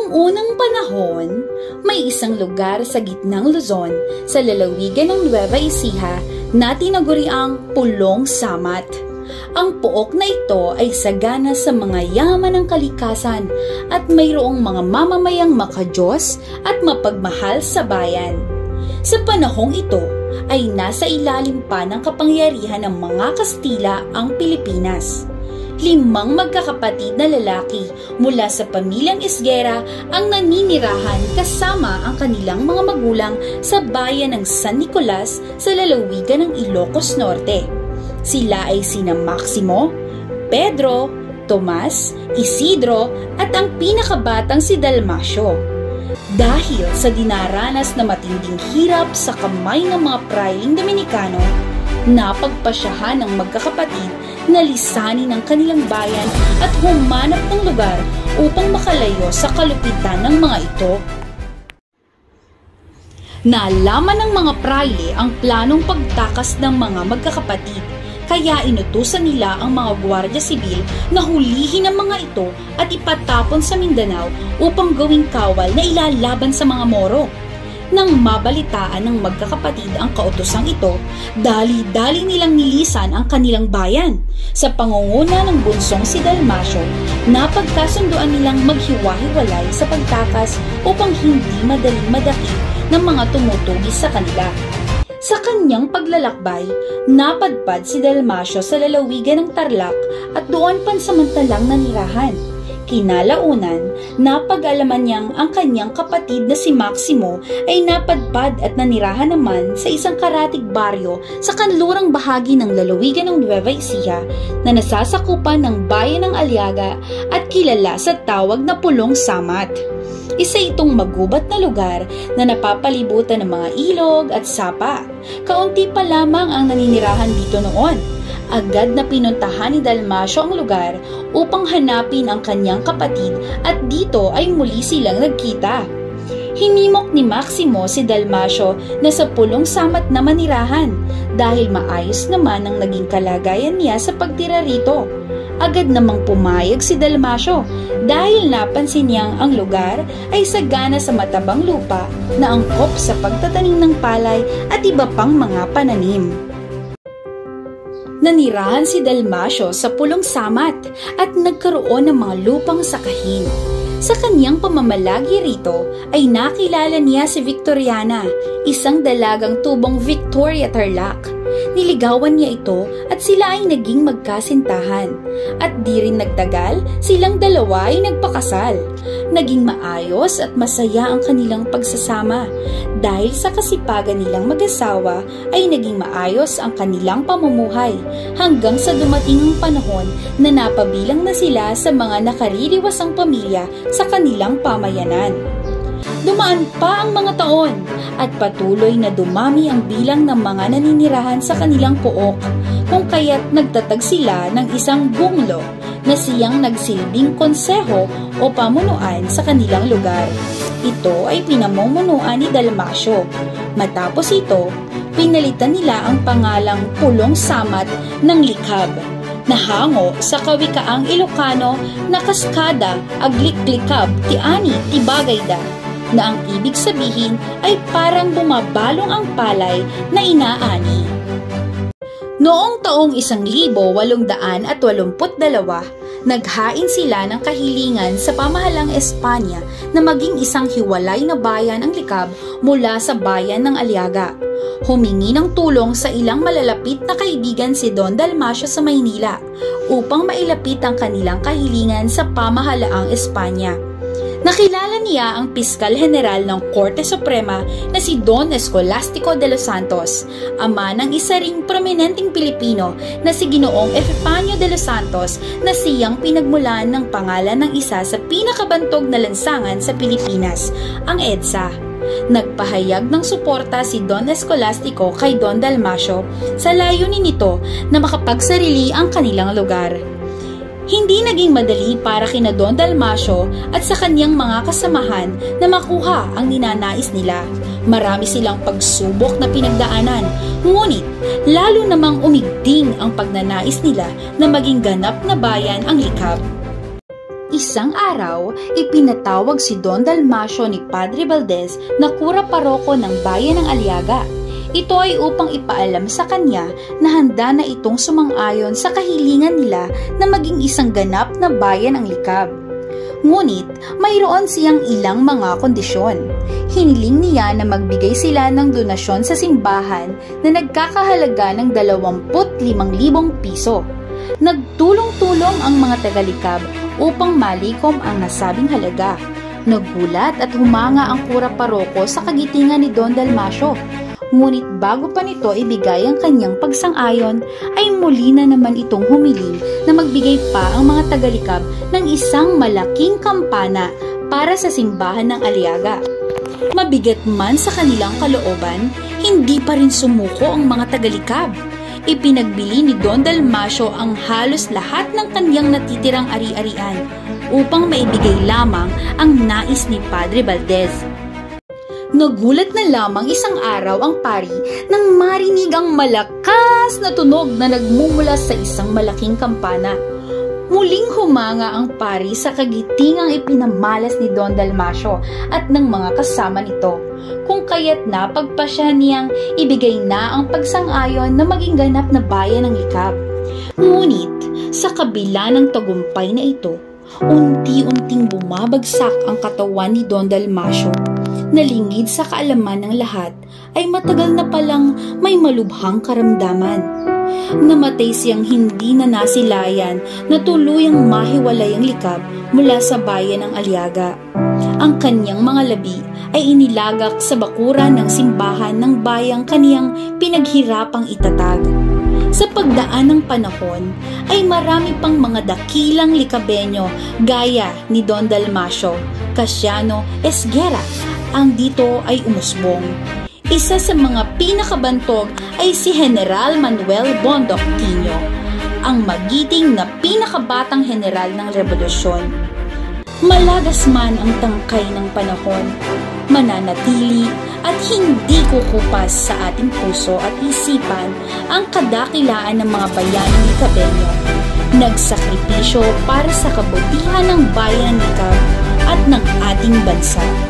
Noong unang panahon, may isang lugar sa gitnang Luzon sa lalawigan ng Nueva Ecija na tinaguriang Pulong Samat. Ang pook na ito ay sagana sa mga yaman ng kalikasan at mayroong mga mamamayang makadiyos at mapagmahal sa bayan. Sa panahong ito ay nasa ilalim pa ng kapangyarihan ng mga Kastila ang Pilipinas. 5 magkakapatid na lalaki mula sa pamilyang Isguera ang naninirahan kasama ang kanilang mga magulang sa bayan ng San Nicolas sa lalawigan ng Ilocos Norte. Sila ay sina Maximo, Pedro, Tomas, Isidro at ang pinakabatang si Dalmasio. Dahil sa dinaranas na matinding hirap sa kamay ng mga prailing Dominikano, napagpasyahan ng magkakapatid na lisanin ang kanilang bayan at humanap ng lugar upang makalayo sa kalupitan ng mga ito. Naalaman ng mga praile ang planong pagtakas ng mga magkakapatid, kaya inutusan nila ang mga gwardiya sibil na hulihin ang mga ito at ipatapon sa Mindanao upang gawing kawal na ilalaban sa mga Moro. Nang mabalitaan ng magkakapatid ang kautosang ito, dali-dali nilang nilisan ang kanilang bayan. Sa pangunguna ng bunsong si Dalmasio, napagkasunduan nilang maghiwa-hiwalay sa pagtakas upang hindi madaling madakip ng mga tumutugis sa kanila. Sa kanyang paglalakbay, napadpad si Dalmasio sa lalawigan ng Tarlac at doon pansamantalang nanirahan. Kinalaunan, napag-alaman niyang ang kanyang kapatid na si Maximo ay napadpad at nanirahan naman sa isang karatig baryo sa kanlurang bahagi ng lalawigan ng Nueva Ecija na nasasakupan ng bayan ng Aliaga at kilala sa tawag na Pulong Samat. Isa itong magubat na lugar na napapalibutan ng mga ilog at sapa. Kaunti pa lamang ang naninirahan dito noon. Agad na pinuntahan ni Dalmasio ang lugar upang hanapin ang kanyang kapatid at dito ay muli silang nagkita. Hinimok ni Maximo si Dalmasio na sa Pulong Samat na manirahan dahil maayos naman ang naging kalagayan niya sa pagtira rito. Agad namang pumayag si Dalmasio dahil napansin niyang ang lugar ay sagana sa matabang lupa na angkop sa pagtatanim ng palay at iba pang mga pananim. Nanirahan si Dalmasio sa Pulong Samat at nagkaroon ng mga lupang sakahin. Sa kanyang pamamalagi rito ay nakilala niya si Victoriana, isang dalagang tubong Victoria Tarlac. Niligawan niya ito at sila ay naging magkasintahan. At di rin nagtagal, silang dalawa ay nagpakasal. Naging maayos at masaya ang kanilang pagsasama. Dahil sa kasipagan nilang mag-asawa ay naging maayos ang kanilang pamumuhay hanggang sa dumating ang panahon na napabilang na sila sa mga nakaririwasang pamilya sa kanilang pamayanan. Dumaan pa ang mga taon at patuloy na dumami ang bilang ng mga naninirahan sa kanilang pook, kung kaya't nagtatag sila ng isang bunglo na siyang nagsilbing konseho o pamunuan sa kanilang lugar. Ito ay pinamumunuan ni Dalmasio. Matapos ito, pinalitan nila ang pangalang Pulong Samat ng Likab, na hango sa kawikaang Ilocano na kaskada agliklikab ti ani ti bagayda, na ang ibig sabihin ay parang bumabalong ang palay na inaani. Noong taong 1882, naghain sila ng kahilingan sa pamahalang Espanya na maging isang hiwalay na bayan ang Likab mula sa bayan ng Aliaga. Humingi ng tulong sa ilang malalapit na kaibigan si Don Dalmasio sa Maynila upang mailapit ang kanilang kahilingan sa pamahalaang Espanya. Nakilala niya ang Piskal General ng Korte Suprema na si Don Escolastico de los Santos, ama ng isa ring prominenteng Pilipino na si Ginoong Epifanio de los Santos, na siyang pinagmulan ng pangalan ng isa sa pinakabantog na lansangan sa Pilipinas, ang EDSA. Nagpahayag ng suporta si Don Escolastico kay Don Dalmasio sa layunin nito na makapagsarili ang kanilang lugar. Hindi naging madali para kina Don Dalmasio at sa kanyang mga kasamahan na makuha ang ninanais nila. Marami silang pagsubok na pinagdaanan, ngunit lalo namang umigting ang pagnanais nila na maging ganap na bayan ang Likab. Isang araw, ipinatawag si Don Dalmasio ni Padre Valdez na kura paroko ng bayan ng Aliaga. Ito ay upang ipaalam sa kanya na handa na itong sumang-ayon sa kahilingan nila na maging isang ganap na bayan ang Likab. Ngunit mayroon siyang ilang mga kondisyon. Hiniling niya na magbigay sila ng donasyon sa simbahan na nagkakahalaga ng 25,000 piso. Nagtulong-tulong ang mga taga-Likab upang malikom ang nasabing halaga. Nagulat at humanga ang kura paroko sa kagitingan ni Don Dalmasio. Ngunit bago pa nito ibigay ang kanyang pagsang-ayon, ay muli na naman itong humiling na magbigay pa ang mga taga-Likab ng isang malaking kampana para sa simbahan ng Aliaga. Mabigat man sa kanilang kalooban, hindi pa rin sumuko ang mga taga-Likab. Ipinagbili ni Don Dalmasio ang halos lahat ng kanyang natitirang ari-arian upang maibigay lamang ang nais ni Padre Valdez. Nagulat na lamang isang araw ang pari nang marinig ang malakas na tunog na nagmumula sa isang malaking kampana. Muling humanga ang pari sa kagitingang ipinamalas ni Don Dalmasio at ng mga kasama nito, kung kaya't napagpasya niyang ibigay na ang pagsang-ayon na maging ganap na bayan ng Likab. Ngunit sa kabila ng tagumpay na ito, unti-unting bumabagsak ang katawan ni Don Dalmasio. Nalingid sa kaalaman ng lahat ay matagal na palang may malubhang karamdaman. Namatay siyang hindi na nasilayan na tuluyang mahiwalay ang Likab mula sa bayan ng Aliaga. Ang kanyang mga labi ay inilagak sa bakuran ng simbahan ng bayang kaniyang pinaghirapang itatag. Sa pagdaan ng panahon ay marami pang mga dakilang Likabenyo gaya ni Don Dalmasio, Casiano Esguera ang dito ay umusbong. Isa sa mga pinakabantog ay si General Manuel Bondoc Tino, ang magiting na pinakabatang general ng revolusyon. Malagas man ang tangkay ng panahon, mananatili at hindi kukupas sa ating puso at isipan ang kadakilaan ng mga bayanang Likabenyo. Nagsakripisyo para sa kabutihan ng bayan ng Likab at ng ating bansa.